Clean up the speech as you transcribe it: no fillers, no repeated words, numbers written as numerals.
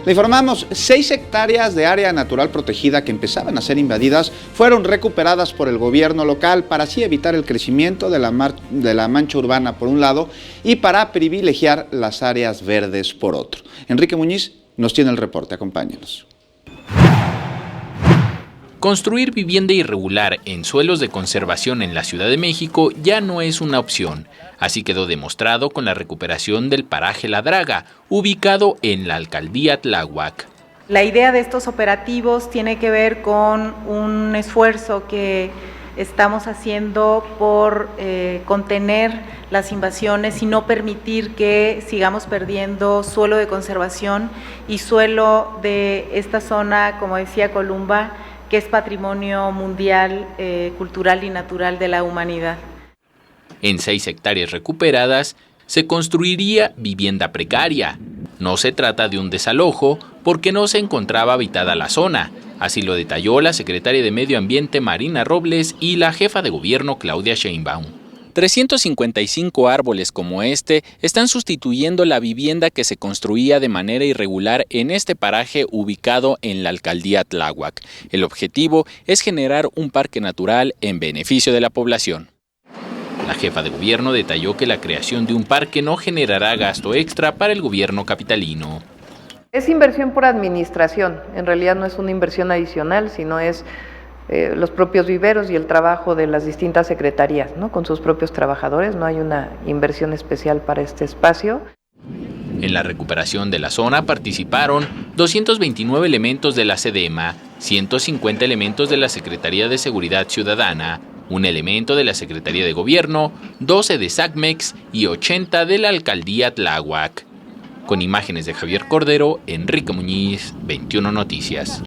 Le informamos, 6 hectáreas de área natural protegida que empezaban a ser invadidas fueron recuperadas por el gobierno local para así evitar el crecimiento de la mancha urbana por un lado y para privilegiar las áreas verdes por otro. Enrique Muñiz nos tiene el reporte, acompáñenos. Construir vivienda irregular en suelos de conservación en la Ciudad de México ya no es una opción. Así quedó demostrado con la recuperación del paraje La Draga, ubicado en la alcaldía Tláhuac. La idea de estos operativos tiene que ver con un esfuerzo que estamos haciendo por contener las invasiones y no permitir que sigamos perdiendo suelo de conservación y suelo de esta zona, como decía Columba, que es patrimonio mundial, cultural y natural de la humanidad. En 6 hectáreas recuperadas se construiría vivienda precaria. No se trata de un desalojo porque no se encontraba habitada la zona. Así lo detalló la secretaria de Medio Ambiente Marina Robles y la jefa de gobierno Claudia Sheinbaum. 355 árboles como este están sustituyendo la vivienda que se construía de manera irregular en este paraje ubicado en la alcaldía Tláhuac. El objetivo es generar un parque natural en beneficio de la población. La jefa de gobierno detalló que la creación de un parque no generará gasto extra para el gobierno capitalino. Es inversión por administración, en realidad no es una inversión adicional, sino es los propios viveros y el trabajo de las distintas secretarías, ¿no? Con sus propios trabajadores, no hay una inversión especial para este espacio. En la recuperación de la zona participaron 229 elementos de la SEDEMA, 150 elementos de la Secretaría de Seguridad Ciudadana, un elemento de la Secretaría de Gobierno, 12 de SACMEX y 80 de la Alcaldía Tláhuac. Con imágenes de Javier Cordero, Enrique Muñiz, 21 Noticias.